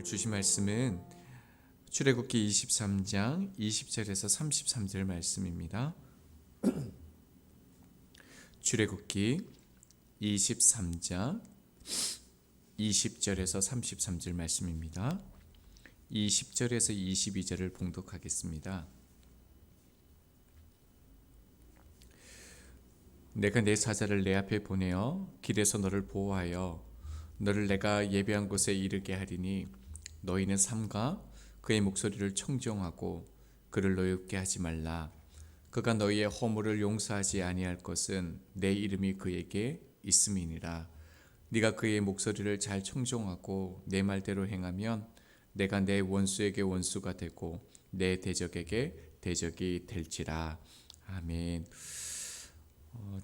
오늘 주신 말씀은 출애굽기 23장 20절에서 33절 말씀입니다. 출애굽기 23장 20절에서 33절 말씀입니다. 20절에서 22절을 봉독하겠습니다. 내가 내 사자를 내 앞에 보내어 길에서 너를 보호하여 너를 내가 예배한 곳에 이르게 하리니 너희는 삼가 그의 목소리를 청종하고 그를 노엽게 하지 말라. 그가 너희의 허물을 용서하지 아니할 것은 내 이름이 그에게 있음이니라. 네가 그의 목소리를 잘 청종하고 내 말대로 행하면 내가 내 원수에게 원수가 되고 내 대적에게 대적이 될지라. 아멘.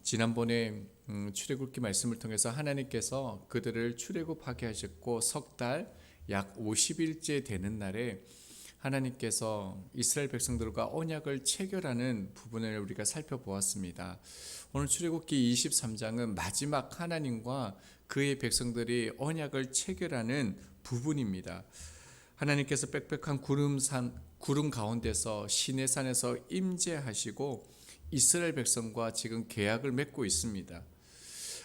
지난번에 출애굽기 말씀을 통해서 하나님께서 그들을 출애굽하게 하셨고 석 달 약 50일째 되는 날에 하나님께서 이스라엘 백성들과 언약을 체결하는 부분을 우리가 살펴보았습니다. 오늘 출애굽기 23장은 마지막 하나님과 그의 백성들이 언약을 체결하는 부분입니다. 하나님께서 빽빽한 구름 가운데서 시내산에서 임재하시고 이스라엘 백성과 지금 계약을 맺고 있습니다.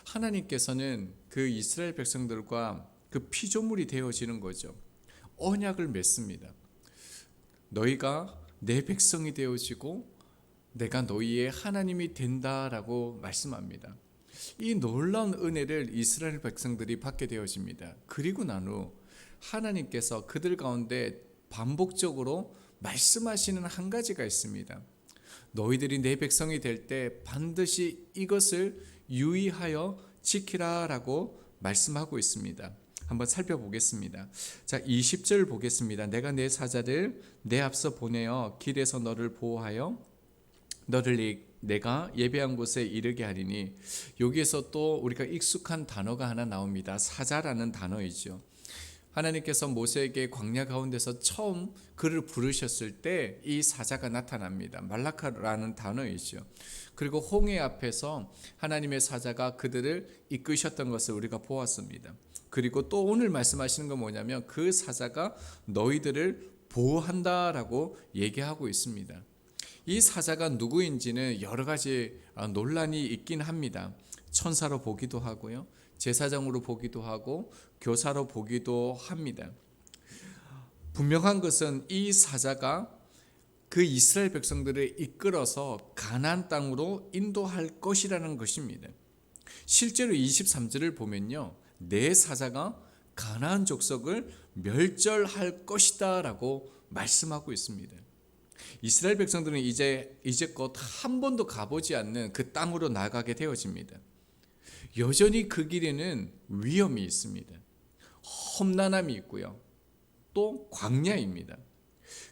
하나님께서는 그 이스라엘 백성들과 그 피조물이 되어지는 거죠. 언약을 맺습니다. 너희가 내 백성이 되어지고 내가 너희의 하나님이 된다라고 말씀합니다. 이 놀라운 은혜를 이스라엘 백성들이 받게 되어집니다. 그리고 난 후 하나님께서 그들 가운데 반복적으로 말씀하시는 한 가지가 있습니다. 너희들이 내 백성이 될 때 반드시 이것을 유의하여 지키라 라고 말씀하고 있습니다. 한번 살펴보겠습니다. 자, 20절 보겠습니다. 내가 내 사자를 내 앞서 보내어 길에서 너를 보호하여 너를 내가 예배한 곳에 이르게 하리니, 여기에서 또 우리가 익숙한 단어가 하나 나옵니다. 사자라는 단어이죠. 하나님께서 모세에게 광야 가운데서 처음 그를 부르셨을 때 이 사자가 나타납니다. 말라카라는 단어이죠. 그리고 홍해 앞에서 하나님의 사자가 그들을 이끄셨던 것을 우리가 보았습니다. 그리고 또 오늘 말씀하시는 건 뭐냐면 그 사자가 너희들을 보호한다라고 얘기하고 있습니다. 이 사자가 누구인지는 여러 가지 논란이 있긴 합니다. 천사로 보기도 하고요, 제사장으로 보기도 하고 교사로 보기도 합니다. 분명한 것은 이 사자가 그 이스라엘 백성들을 이끌어서 가나안 땅으로 인도할 것이라는 것입니다. 실제로 23절을 보면요, 내 사자가 가나안 족속을 멸절할 것이다 라고 말씀하고 있습니다. 이스라엘 백성들은 이제껏 한 번도 가보지 않는 그 땅으로 나가게 되어집니다. 여전히 그 길에는 위험이 있습니다. 험난함이 있고요, 또 광야입니다.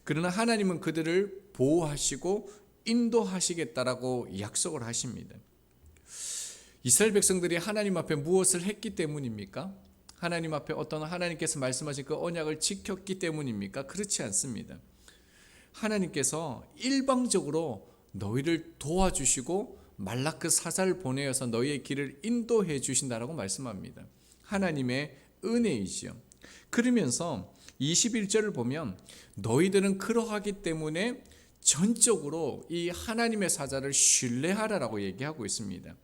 그러나 하나님은 그들을 보호하시고 인도하시겠다라고 약속을 하십니다. 이스라엘 백성들이 하나님 앞에 무엇을 했기 때문입니까? 하나님 앞에 어떤 하나님께서 말씀하신 그 언약을 지켰기 때문입니까? 그렇지 않습니다. 하나님께서 일방적으로 너희를 도와주시고 말라크 사자를 보내어서 너희의 길을 인도해 주신다라고 말씀합니다. 하나님의 은혜이지요. 그러면서 21절을 보면 너희들은 그러하기 때문에 전적으로 이 하나님의 사자를 신뢰하라라고 얘기하고 있습니다.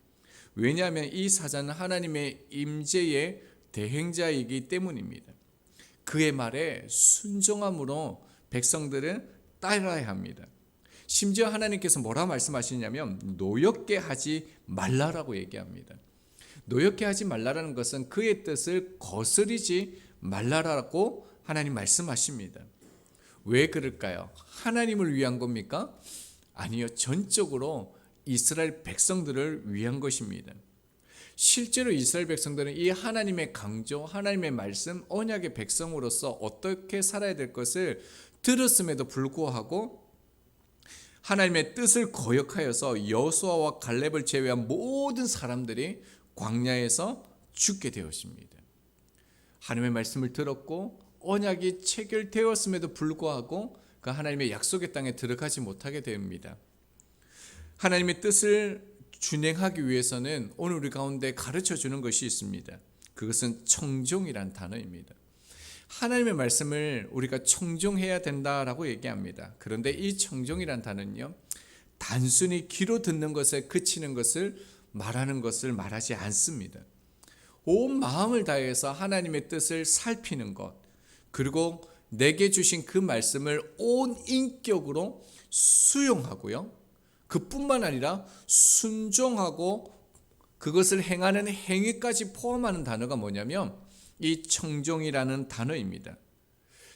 왜냐하면 이 사자는 하나님의 임재의 대행자이기 때문입니다. 그의 말에 순종함으로 백성들은 따라야 합니다. 심지어 하나님께서 뭐라 말씀하시냐면 노엽게 하지 말라라고 얘기합니다. 노엽게 하지 말라라는 것은 그의 뜻을 거스르지 말라라고 하나님 말씀하십니다. 왜 그럴까요? 하나님을 위한 겁니까? 아니요, 전적으로 이스라엘 백성들을 위한 것입니다. 실제로 이스라엘 백성들은 이 하나님의 강조, 하나님의 말씀, 언약의 백성으로서 어떻게 살아야 될 것을 들었음에도 불구하고 하나님의 뜻을 거역하여서 여호수아와 갈렙을 제외한 모든 사람들이 광야에서 죽게 되었습니다. 하나님의 말씀을 들었고 언약이 체결되었음에도 불구하고 그 하나님의 약속의 땅에 들어가지 못하게 됩니다. 하나님의 뜻을 준행하기 위해서는 오늘 우리 가운데 가르쳐 주는 것이 있습니다. 그것은 청종이란 단어입니다. 하나님의 말씀을 우리가 청종해야 된다라고 얘기합니다. 그런데 이 청종이란 단어는요, 단순히 귀로 듣는 것에 그치는 것을 말하는 것을 말하지 않습니다. 온 마음을 다해서 하나님의 뜻을 살피는 것, 그리고 내게 주신 그 말씀을 온 인격으로 수용하고요, 그뿐만 아니라 순종하고 그것을 행하는 행위까지 포함하는 단어가 뭐냐면 이 청종이라는 단어입니다.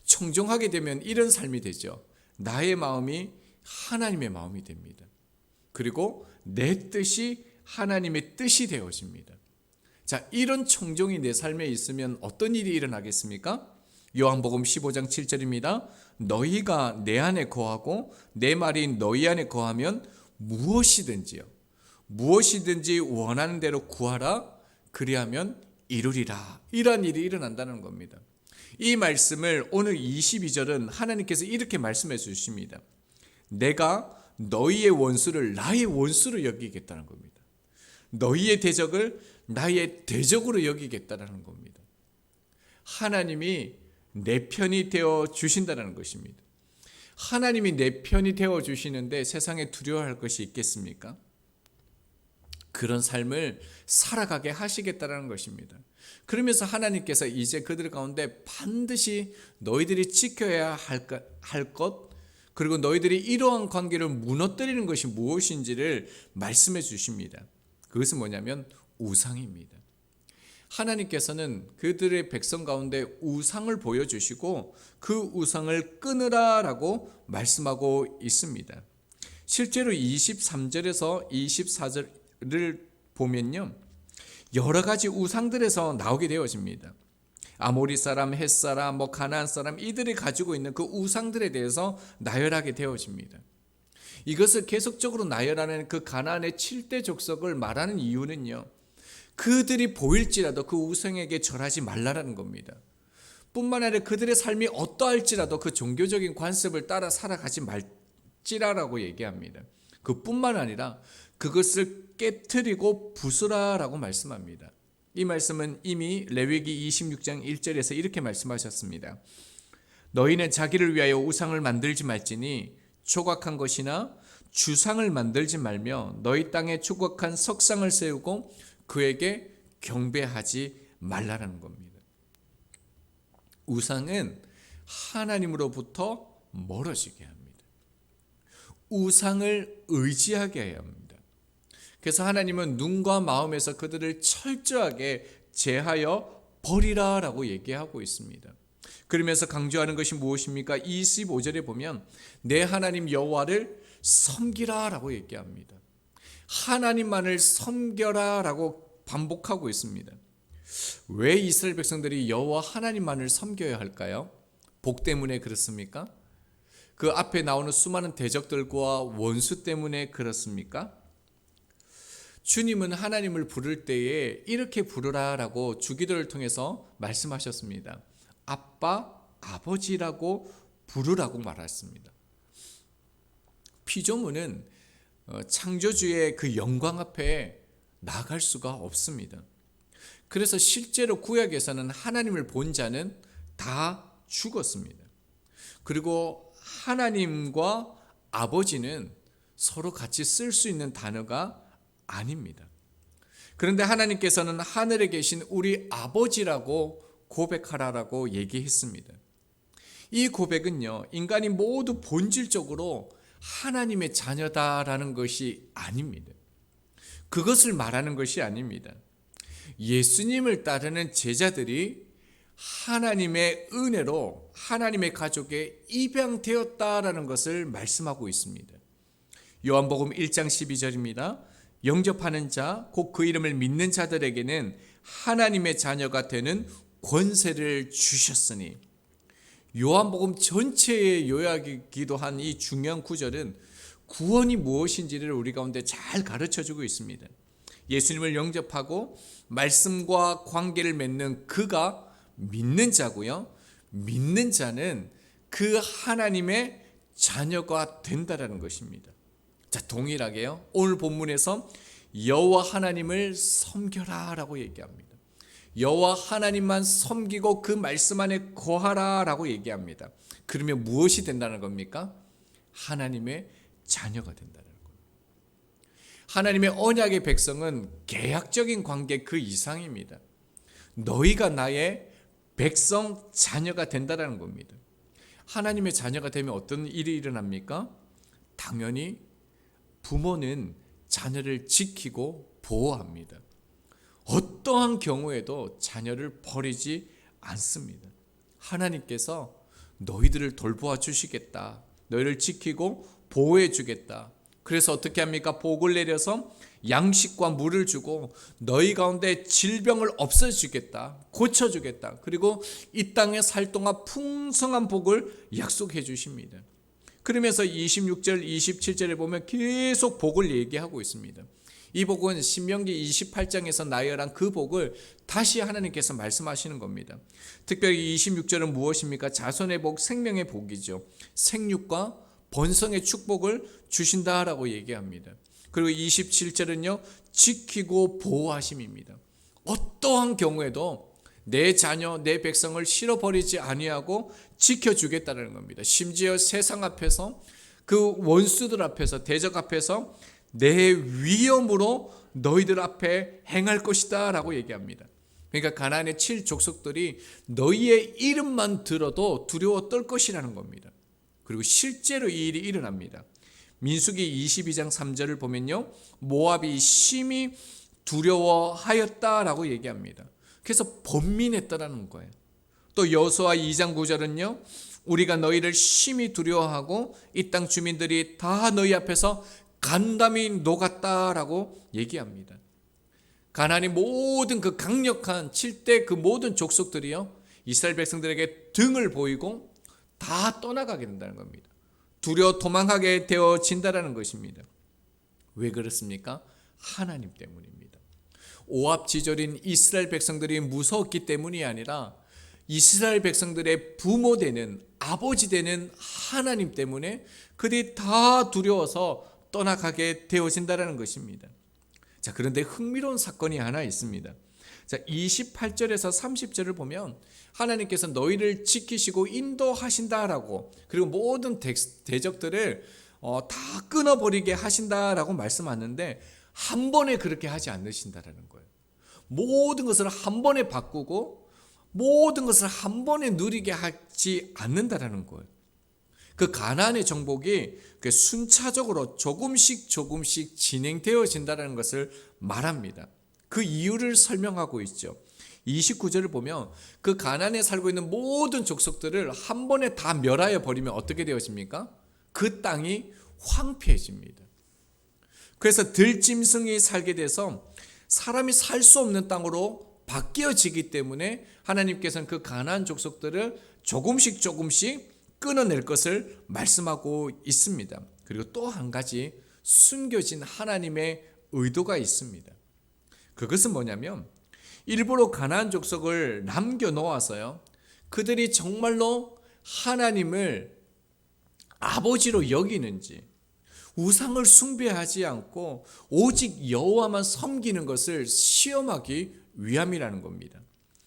청종하게 되면 이런 삶이 되죠. 나의 마음이 하나님의 마음이 됩니다. 그리고 내 뜻이 하나님의 뜻이 되어집니다. 자, 이런 청종이 내 삶에 있으면 어떤 일이 일어나겠습니까? 요한복음 15장 7절입니다. 너희가 내 안에 거하고 내 말이 너희 안에 거하면 무엇이든지 원하는 대로 구하라. 그리하면 이루리라. 이러한 일이 일어난다는 겁니다. 이 말씀을 오늘 22절은 하나님께서 이렇게 말씀해 주십니다. 내가 너희의 원수를 나의 원수로 여기겠다는 겁니다. 너희의 대적을 나의 대적으로 여기겠다는 겁니다. 하나님이 내 편이 되어 주신다는 것입니다. 하나님이 내 편이 되어 주시는데 세상에 두려워할 것이 있겠습니까? 그런 삶을 살아가게 하시겠다는 것입니다. 그러면서 하나님께서 이제 그들 가운데 반드시 너희들이 지켜야 할 것, 그리고 너희들이 이러한 관계를 무너뜨리는 것이 무엇인지를 말씀해 주십니다. 그것은 뭐냐면 우상입니다. 하나님께서는 그들의 백성 가운데 우상을 보여주시고 그 우상을 끊으라라고 말씀하고 있습니다. 실제로 23절에서 24절을 보면요, 여러 가지 우상들에서 나오게 되어집니다. 아모리 사람, 헷 사람, 가나안 사람, 이들이 가지고 있는 그 우상들에 대해서 나열하게 되어집니다. 이것을 계속적으로 나열하는 그 가나안의 7대 족속을 말하는 이유는요, 그들이 보일지라도 그 우상에게 절하지 말라라는 겁니다. 뿐만 아니라 그들의 삶이 어떠할지라도 그 종교적인 관습을 따라 살아가지 말지라라고 얘기합니다. 그뿐만 아니라 그것을 깨트리고 부수라라고 말씀합니다. 이 말씀은 이미 레위기 26장 1절에서 이렇게 말씀하셨습니다. 너희는 자기를 위하여 우상을 만들지 말지니 조각한 것이나 주상을 만들지 말며 너희 땅에 조각한 석상을 세우고 그에게 경배하지 말라라는 겁니다. 우상은 하나님으로부터 멀어지게 합니다. 우상을 의지하게 해야 합니다. 그래서 하나님은 눈과 마음에서 그들을 철저하게 제하여 버리라라고 얘기하고 있습니다. 그러면서 강조하는 것이 무엇입니까? 25절에 보면 내 하나님 여호와를 섬기라라고 얘기합니다. 하나님만을 섬겨라라고 반복하고 있습니다. 왜 이스라엘 백성들이 여호와 하나님만을 섬겨야 할까요? 복 때문에 그렇습니까? 그 앞에 나오는 수많은 대적들과 원수 때문에 그렇습니까? 주님은 하나님을 부를 때에 이렇게 부르라라고 주기도를 통해서 말씀하셨습니다. 아빠, 아버지라고 부르라고 말했습니다. 피조물은 창조주의 그 영광 앞에 나갈 수가 없습니다. 그래서 실제로 구약에서는 하나님을 본 자는 다 죽었습니다. 그리고 하나님과 아버지는 서로 같이 쓸 수 있는 단어가 아닙니다. 그런데 하나님께서는 하늘에 계신 우리 아버지라고 고백하라라고 얘기했습니다. 이 고백은요, 인간이 모두 본질적으로 하나님의 자녀다라는 것이 아닙니다. 그것을 말하는 것이 아닙니다. 예수님을 따르는 제자들이 하나님의 은혜로 하나님의 가족에 입양되었다라는 것을 말씀하고 있습니다. 요한복음 1장 12절입니다. 영접하는 자, 곧 그 이름을 믿는 자들에게는 하나님의 자녀가 되는 권세를 주셨으니. 요한복음 전체의 요약이기도 한 이 중요한 구절은 구원이 무엇인지를 우리 가운데 잘 가르쳐주고 있습니다. 예수님을 영접하고 말씀과 관계를 맺는 그가 믿는 자고요, 믿는 자는 그 하나님의 자녀가 된다라는 것입니다. 자, 동일하게요, 오늘 본문에서 여호와 하나님을 섬겨라라고 얘기합니다. 여호와 하나님만 섬기고 그 말씀 안에 거하라라고 얘기합니다. 그러면 무엇이 된다는 겁니까? 하나님의 자녀가 된다는 거예요. 하나님의 언약의 백성은 계약적인 관계 그 이상입니다. 너희가 나의 백성 자녀가 된다는 겁니다. 하나님의 자녀가 되면 어떤 일이 일어납니까? 당연히 부모는 자녀를 지키고 보호합니다. 어떠한 경우에도 자녀를 버리지 않습니다. 하나님께서 너희들을 돌보아 주시겠다. 너희를 지키고 보호해 주겠다. 그래서 어떻게 합니까? 복을 내려서 양식과 물을 주고 너희 가운데 질병을 없애주겠다. 고쳐주겠다. 그리고 이 땅에 살 동안 풍성한 복을 약속해 주십니다. 그러면서 26절, 27절에 보면 계속 복을 얘기하고 있습니다. 이 복은 신명기 28장에서 나열한 그 복을 다시 하나님께서 말씀하시는 겁니다. 특별히 26절은 무엇입니까? 자손의 복, 생명의 복이죠. 생육과 번성의 축복을 주신다라고 얘기합니다. 그리고 27절은요, 지키고 보호하심입니다. 어떠한 경우에도 내 자녀, 내 백성을 실어버리지 아니하고 지켜주겠다는 겁니다. 심지어 세상 앞에서 그 원수들 앞에서 대적 앞에서 내 위엄으로 너희들 앞에 행할 것이다 라고 얘기합니다. 그러니까 가나안의 7족속들이 너희의 이름만 들어도 두려워 떨 것이라는 겁니다. 그리고 실제로 이 일이 일어납니다. 민수기 22장 3절을 보면요, 모압이 심히 두려워하였다라고 얘기합니다. 그래서 번민했다라는 거예요. 또 여호수아 2장 9절은요, 우리가 너희를 심히 두려워하고 이 땅 주민들이 다 너희 앞에서 간담이 녹았다라고 얘기합니다. 가나안의 모든 그 강력한 7대 그 모든 족속들이요, 이스라엘 백성들에게 등을 보이고 다 떠나가게 된다는 겁니다. 두려워 도망하게 되어진다는 것입니다. 왜 그렇습니까? 하나님 때문입니다. 오합지졸인 이스라엘 백성들이 무서웠기 때문이 아니라 이스라엘 백성들의 부모 되는, 아버지 되는 하나님 때문에 그들이 다 두려워서 떠나가게 되어진다는 것입니다. 자, 그런데 흥미로운 사건이 하나 있습니다. 자, 28절에서 30절을 보면 하나님께서 너희를 지키시고 인도하신다라고, 그리고 모든 대적들을 다 끊어버리게 하신다라고 말씀하는데 한 번에 그렇게 하지 않으신다라는 거예요. 모든 것을 한 번에 바꾸고 모든 것을 한 번에 누리게 하지 않는다라는 거예요. 그 가나안의 정복이 순차적으로 조금씩 진행되어진다는 것을 말합니다. 그 이유를 설명하고 있죠. 29절을 보면 그 가나안에 살고 있는 모든 족속들을 한 번에 다 멸하여 버리면 어떻게 되어집니까? 그 땅이 황폐해집니다. 그래서 들짐승이 살게 돼서 사람이 살 수 없는 땅으로 바뀌어지기 때문에 하나님께서는 그 가나안 족속들을 조금씩 끊어낼 것을 말씀하고 있습니다. 그리고 또 한 가지 숨겨진 하나님의 의도가 있습니다. 그것은 뭐냐면 일부러 가나안 족속을 남겨놓아서요, 그들이 정말로 하나님을 아버지로 여기는지 우상을 숭배하지 않고 오직 여호와만 섬기는 것을 시험하기 위함이라는 겁니다.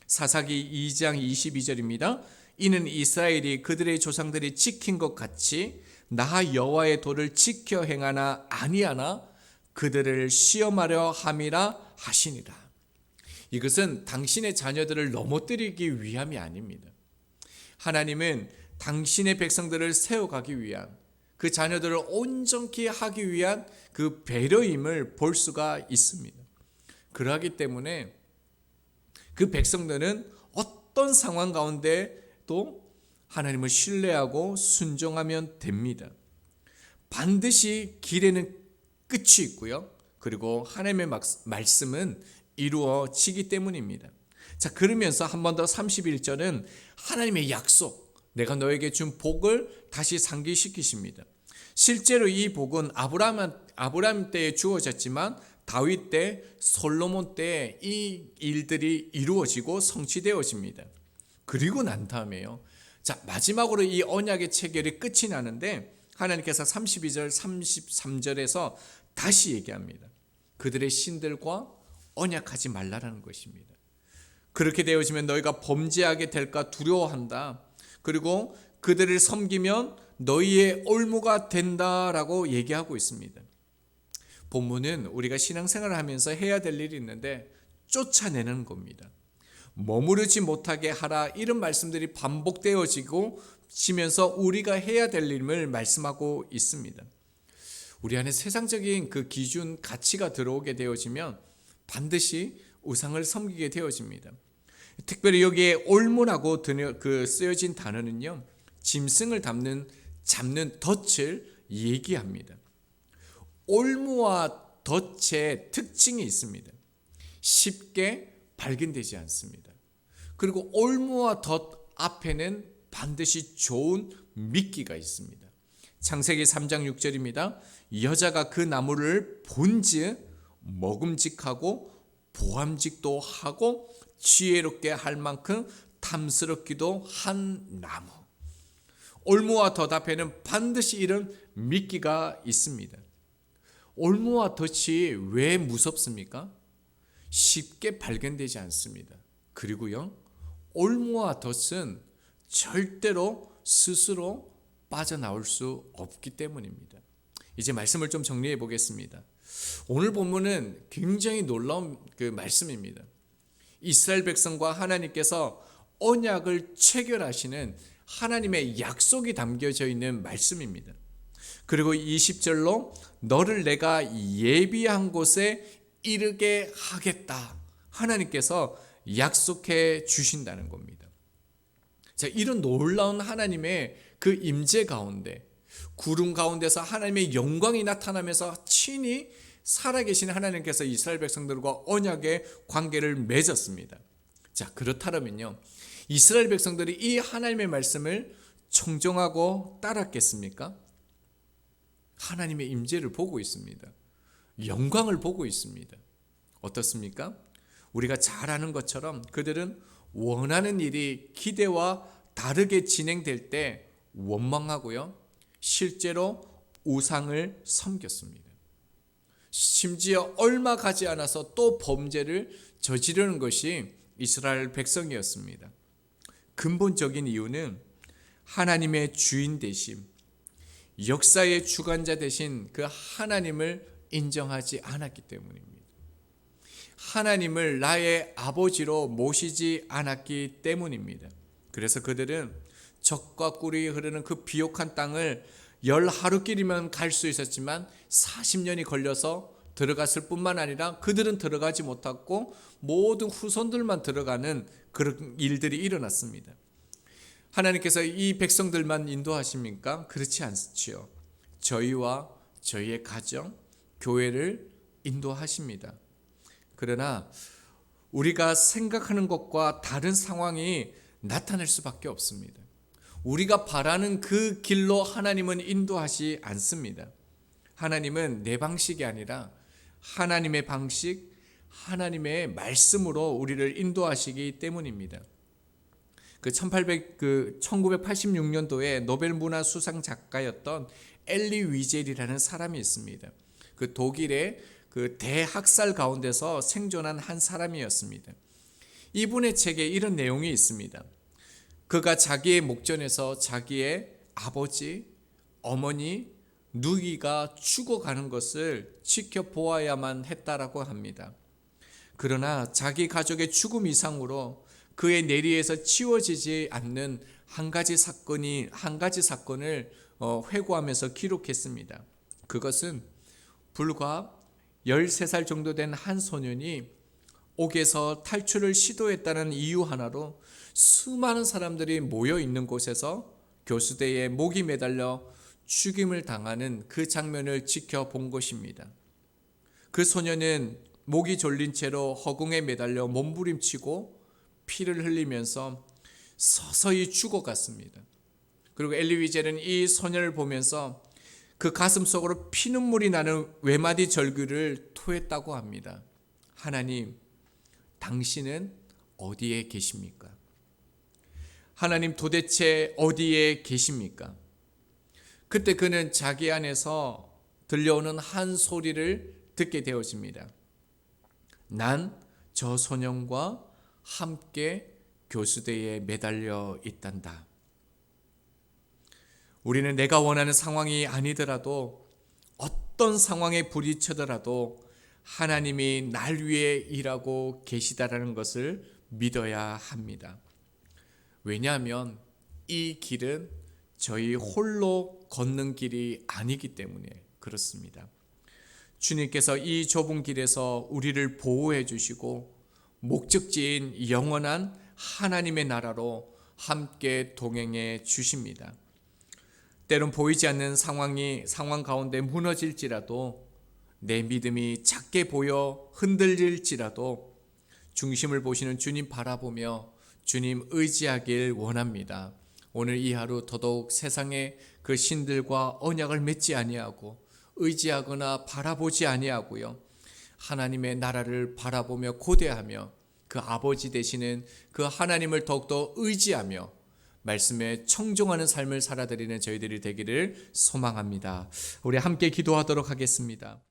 사사기 2장 22절입니다. 이는 이스라엘이 그들의 조상들이 지킨 것 같이 나 여호와의 도를 지켜 행하나 아니하나 그들을 시험하려 함이라 하시니라. 이것은 당신의 자녀들을 넘어뜨리기 위함이 아닙니다. 하나님은 당신의 백성들을 세워가기 위한, 그 자녀들을 온전히 하기 위한 그 배려임을 볼 수가 있습니다. 그러하기 때문에 그 백성들은 어떤 상황 가운데 또 하나님을 신뢰하고 순종하면 됩니다. 반드시 길에는 끝이 있고요, 그리고 하나님의 말씀은 이루어지기 때문입니다. 자, 그러면서 한 번 더 31절은 하나님의 약속, 내가 너에게 준 복을 다시 상기시키십니다. 실제로 이 복은 아브라함 때에 주어졌지만 다윗 때, 솔로몬 때 이 일들이 이루어지고 성취되어집니다. 그리고 난 다음에요, 자, 마지막으로 이 언약의 체결이 끝이 나는데 하나님께서 32절 33절에서 다시 얘기합니다. 그들의 신들과 언약하지 말라라는 것입니다. 그렇게 되어지면 너희가 범죄하게 될까 두려워한다. 그리고 그들을 섬기면 너희의 올무가 된다라고 얘기하고 있습니다. 본문은 우리가 신앙생활을 하면서 해야 될 일이 있는데 쫓아내는 겁니다. 머무르지 못하게 하라, 이런 말씀들이 반복되어지고 지면서 우리가 해야 될 일을 말씀하고 있습니다. 우리 안에 세상적인 그 기준, 가치가 들어오게 되어지면 반드시 우상을 섬기게 되어집니다. 특별히 여기에 올무라고 쓰여진 단어는요, 짐승을 잡는 덫을 얘기합니다. 올무와 덫의 특징이 있습니다. 쉽게 발견되지 않습니다. 그리고 올무와 덫 앞에는 반드시 좋은 미끼가 있습니다. 창세기 3장 6절입니다. 여자가 그 나무를 본즉 먹음직하고 보암직도 하고 지혜롭게 할 만큼 탐스럽기도 한 나무. 올무와 덫 앞에는 반드시 이런 미끼가 있습니다. 올무와 덫이 왜 무섭습니까? 쉽게 발견되지 않습니다. 그리고요, 올무와 덫은 절대로 스스로 빠져나올 수 없기 때문입니다. 이제 말씀을 좀 정리해 보겠습니다. 오늘 본문은 굉장히 놀라운 그 말씀입니다. 이스라엘 백성과 하나님께서 언약을 체결하시는 하나님의 약속이 담겨져 있는 말씀입니다. 그리고 20절로 너를 내가 예비한 곳에 이르게 하겠다, 하나님께서 약속해 주신다는 겁니다. 자, 이런 놀라운 하나님의 그 임재 가운데, 구름 가운데서 하나님의 영광이 나타나면서 친히 살아계신 하나님께서 이스라엘 백성들과 언약의 관계를 맺었습니다. 자, 그렇다면요, 이스라엘 백성들이 이 하나님의 말씀을 청종하고 따랐겠습니까? 하나님의 임재를 보고 있습니다. 영광을 보고 있습니다. 어떻습니까? 우리가 잘 아는 것처럼 그들은 원하는 일이 기대와 다르게 진행될 때 원망하고요, 실제로 우상을 섬겼습니다. 심지어 얼마 가지 않아서 또 범죄를 저지르는 것이 이스라엘 백성이었습니다. 근본적인 이유는 하나님의 주인 되심, 역사의 주관자 되신 그 하나님을 인정하지 않았기 때문입니다. 하나님을 나의 아버지로 모시지 않았기 때문입니다. 그래서 그들은 젖과 꿀이 흐르는 그 비옥한 땅을 10하루길이면 갈 수 있었지만 40년이 걸려서 들어갔을 뿐만 아니라 그들은 들어가지 못했고 모든 후손들만 들어가는 그런 일들이 일어났습니다. 하나님께서 이 백성들만 인도하십니까? 그렇지 않지요. 저희와 저희의 가정, 교회를 인도하십니다. 그러나 우리가 생각하는 것과 다른 상황이 나타날 수밖에 없습니다. 우리가 바라는 그 길로 하나님은 인도하지 않습니다. 하나님은 내 방식이 아니라 하나님의 방식, 하나님의 말씀으로 우리를 인도하시기 때문입니다. 1986년도에 노벨 문화 수상 작가였던 엘리 위젤이라는 사람이 있습니다. 그 독일의 그 대학살 가운데서 생존한 한 사람이었습니다. 이분의 책에 이런 내용이 있습니다. 그가 자기의 목전에서 자기의 아버지, 어머니, 누이가 죽어가는 것을 지켜보아야만 했다라고 합니다. 그러나 자기 가족의 죽음 이상으로 그의 내리에서 치워지지 않는 한 가지 사건을 회고하면서 기록했습니다. 그것은 불과 13살 정도 된 한 소년이 옥에서 탈출을 시도했다는 이유 하나로 수많은 사람들이 모여 있는 곳에서 교수대에 목이 매달려 죽임을 당하는 그 장면을 지켜본 것입니다. 그 소년은 목이 졸린 채로 허공에 매달려 몸부림치고 피를 흘리면서 서서히 죽어갔습니다. 그리고 엘리 위젤은 이 소년을 보면서 그 가슴 속으로 피눈물이 나는 외마디 절규를 토했다고 합니다. 하나님, 당신은 어디에 계십니까? 하나님, 도대체 어디에 계십니까? 그때 그는 자기 안에서 들려오는 한 소리를 듣게 되어집니다. 난 저 소년과 함께 교수대에 매달려 있단다. 우리는 내가 원하는 상황이 아니더라도 어떤 상황에 부딪혀더라도 하나님이 날 위해 일하고 계시다라는 것을 믿어야 합니다. 왜냐하면 이 길은 저희 홀로 걷는 길이 아니기 때문에 그렇습니다. 주님께서 이 좁은 길에서 우리를 보호해 주시고 목적지인 영원한 하나님의 나라로 함께 동행해 주십니다. 때론 보이지 않는 상황 가운데 무너질지라도, 내 믿음이 작게 보여 흔들릴지라도 중심을 보시는 주님 바라보며 주님 의지하길 원합니다. 오늘 이 하루 더더욱 세상의 그 신들과 언약을 맺지 아니하고 의지하거나 바라보지 아니하고요, 하나님의 나라를 바라보며 고대하며 그 아버지 되시는 그 하나님을 더욱더 의지하며 말씀에 청종하는 삶을 살아드리는 저희들이 되기를 소망합니다. 우리 함께 기도하도록 하겠습니다.